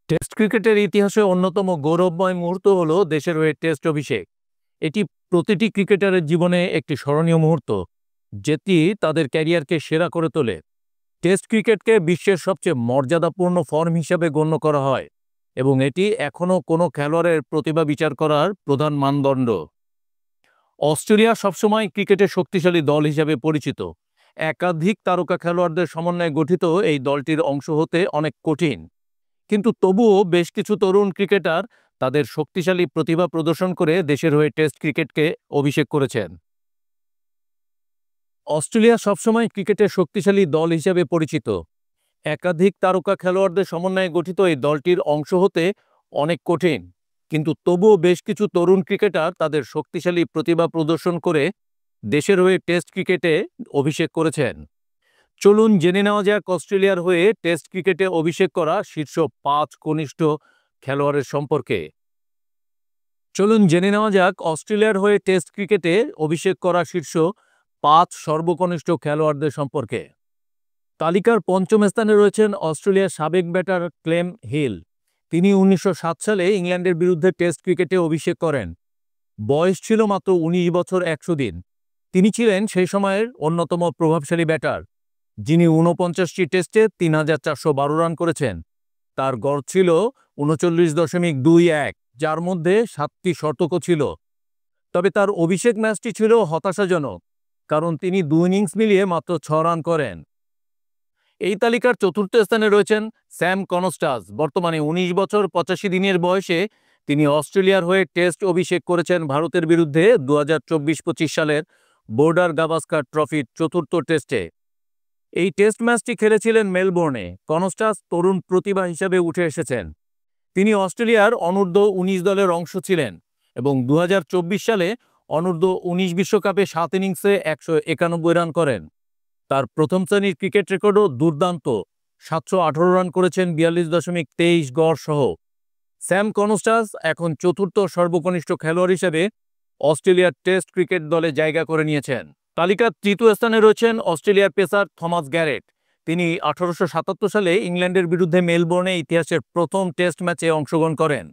Test ক্রিকেটের ইতিহাসে অন্যতম গৌরবময় মুহূর্ত হলো দেশের হয়ে টেস্ট অভিষেক। এটি প্রতিটি ক্রিকেটারের জীবনে একটি স্মরণীয় মুহূর্ত, যেটি তাদের ক্যারিয়ারকে সেরা করে তোলে। টেস্ট ক্রিকেটকে বিশ্বের সবচেয়ে মর্যাদাপূর্ণ ফর্ম হিসাবে গণ্য করা হয় এবং এটি এখনও কোনো খেলোয়াড়ের প্রতিভা বিচার করার প্রধান মানদণ্ড। অস্ট্রেলিয়া সবসময় ক্রিকেটের শক্তিশালী দল হিসাবে পরিচিত। একাধিক তারকা খেলোয়াড়দের সমন্বয়ে গঠিত এই দলটির অংশ হতে অনেক কঠিন, কিন্তু তবুও বেশ কিছু তরুণ ক্রিকেটার তাদের শক্তিশালী প্রতিভা প্রদর্শন করে দেশের হয়ে টেস্ট ক্রিকেটকে অভিষেক করেছেন। অস্ট্রেলিয়া সবসময় ক্রিকেটের শক্তিশালী দল হিসেবে পরিচিত। একাধিক তারকা খেলোয়াড়দের সমন্বয়ে গঠিত এই দলটির অংশ হতে অনেক কঠিন, কিন্তু তবুও বেশ কিছু তরুণ ক্রিকেটার তাদের শক্তিশালী প্রতিভা প্রদর্শন করে দেশের হয়ে টেস্ট ক্রিকেটে অভিষেক করেছেন। চলুন জেনে নেওয়া যাক অস্ট্রেলিয়ার হয়ে টেস্ট ক্রিকেটে অভিষেক করা শীর্ষ 5 কনিষ্ঠ খেলোয়াড়ের সম্পর্কে। চলুন জেনে নেওয়া যাক অস্ট্রেলিয়ার হয়ে টেস্ট ক্রিকেটে অভিষেক করা শীর্ষ 5 সর্বকনিষ্ঠ খেলোয়াড়দের সম্পর্কে। তালিকার পঞ্চম স্থানে রয়েছেন অস্ট্রেলিয়ার সাবেক ব্যাটার ক্লেম হিল। তিনি 1907 সালে ইংল্যান্ডের বিরুদ্ধে টেস্ট ক্রিকেটে অভিষেক করেন। বয়স ছিল মাত্র 19 বছর 100 দিন। তিনি ছিলেন সেই সময়ের অন্যতম প্রভাবশালী ব্যাটার, যিনি 49টি টেস্টে 3412 রান করেছেন। তার গড় ছিল 39.21, যার মধ্যে 7টি শতকও ছিল। তবে তার অভিষেক ম্যাচটি ছিল হতাশাজনক, কারণ তিনি 2 ইনিংস মিলিয়ে মাত্র 6 রান করেন। এই তালিকার চতুর্থ স্থানে রয়েছেন স্যাম কনস্টাস। বর্তমানে 19 বছর 85 দিনের বয়সে তিনি অস্ট্রেলিয়ার হয়ে টেস্ট অভিষেক করেছেন ভারতের বিরুদ্ধে 2024-25 সালের বর্ডার গাভাস্কার ট্রফির চতুর্থ টেস্টে। এই টেস্ট ম্যাচটি খেলেছিলেন মেলবোর্নে। কনস্টাস তরুণ প্রতিভা হিসেবে উঠে এসেছেন। তিনি অস্ট্রেলিয়ার অনূর্ধ্ব-19 দলের অংশ ছিলেন এবং 2024 সালে অনূর্ধ্ব-19 বিশ্বকাপে 7 ইনিংসে 191 রান করেন। তার প্রথম শ্রেণীর ক্রিকেট রেকর্ডও দুর্দান্ত। 718 রান করেছেন 42.23 গড় সহ। স্যাম কনস্টাস এখন চতুর্থ সর্বকনিষ্ঠ খেলোয়াড় হিসেবে অস্ট্রেলিয়ার টেস্ট ক্রিকেট দলে জায়গা করে নিয়েছেন। তালিকার তৃতীয় স্থানে রয়েছেন অস্ট্রেলিয়ার পেসার থমাস গ্যারেট। তিনি 1877 সালে ইংল্যান্ডের বিরুদ্ধে মেলবোর্নে ইতিহাসের প্রথম টেস্ট ম্যাচে অংশগ্রহণ করেন।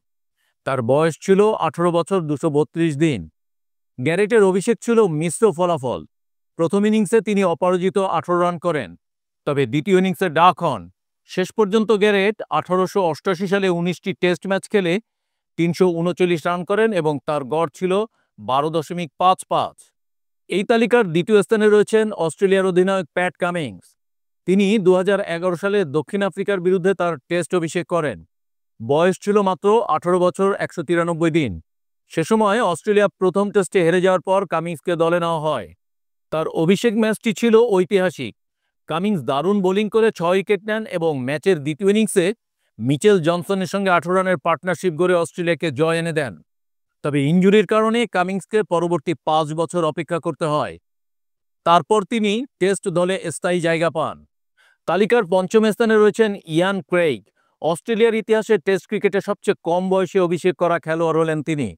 তার বয়স ছিল 18 বছর 232 দিন। গ্যারেটের অভিষেক ছিল মিশ্র ফলাফল। প্রথম ইনিংসে তিনি অপরাজিত 18 রান করেন, তবে দ্বিতীয় ইনিংসে ডাক হন। শেষ পর্যন্ত গ্যারেট 1888 সালে 19টি টেস্ট ম্যাচ খেলে 339 রান করেন এবং তার গড় ছিল 12.55। এই তালিকার দ্বিতীয় স্থানে রয়েছেন অস্ট্রেলিয়ার অধিনায়ক প্যাট কামিন্স। তিনি 2011 সালে দক্ষিণ আফ্রিকার বিরুদ্ধে তার টেস্ট অভিষেক করেন। বয়স ছিল মাত্র 18 বছর 193 দিন। সে সময় অস্ট্রেলিয়া প্রথম টেস্টে হেরে যাওয়ার পর কামিন্সকে দলে নেওয়া হয়। তার অভিষেক ম্যাচটি ছিল ঐতিহাসিক। কামিন্স দারুণ বোলিং করে 6 উইকেট নেন এবং ম্যাচের দ্বিতীয় ইনিংসে মিচেল জনসনের সঙ্গে 18 রানের পার্টনারশিপ গড়ে অস্ট্রেলিয়াকে জয় এনে দেন। তবে ইনজুরির কারণে কামিন্সকে পরবর্তী 5 বছর অপেক্ষা করতে হয়। তারপর তিনি টেস্ট দলে স্থায়ী জায়গা পান। তালিকার পঞ্চম স্থানে রয়েছেন ইয়ান ক্রেইগ। অস্ট্রেলিয়ার ইতিহাসে টেস্ট ক্রিকেটে সবচেয়ে কম বয়সে অভিষেক করা খেলোয়াড় হলেন তিনি।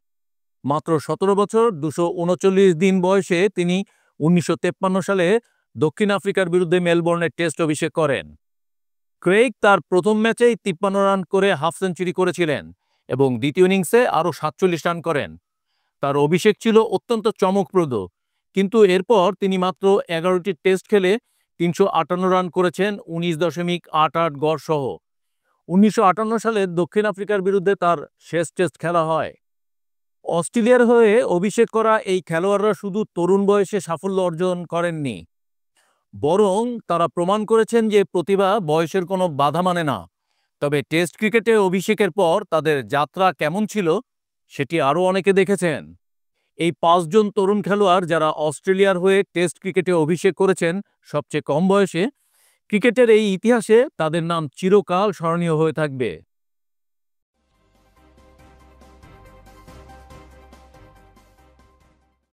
মাত্র 17 বছর 239 দিন বয়সে তিনি 1953 সালে দক্ষিণ আফ্রিকার বিরুদ্ধে মেলবোর্নে টেস্ট অভিষেক করেন। ক্রেইগ তার প্রথম ম্যাচেই 53 রান করে হাফ সেঞ্চুরি করেছিলেন এবং দ্বিতীয় ইনিংসে আরও 47 রান করেন। তার অভিষেক ছিল অত্যন্ত চমকপ্রদ, কিন্তু এরপর তিনি মাত্র 11টি টেস্ট খেলে 358 রান করেছেন 19.88 গড় সহ। 1958 সালে দক্ষিণ আফ্রিকার বিরুদ্ধে তার শেষ টেস্ট খেলা হয়। অস্ট্রেলিয়ার হয়ে অভিষেক করা এই খেলোয়াড়রা শুধু তরুণ বয়সে সাফল্য অর্জন করেননি, বরং তারা প্রমাণ করেছেন যে প্রতিভা বয়সের কোনো বাধা মানে না। তবে টেস্ট ক্রিকেটে অভিষেকের পর তাদের যাত্রা কেমন ছিল সেটি আরও অনেকে দেখেছেন। এই 5 জন তরুণ খেলোয়াড় যারা অস্ট্রেলিয়ার হয়ে টেস্ট ক্রিকেটে অভিষেক করেছেন সবচেয়ে কম বয়সে, ক্রিকেটের এই ইতিহাসে তাদের নাম চিরকাল স্মরণীয় হয়ে থাকবে।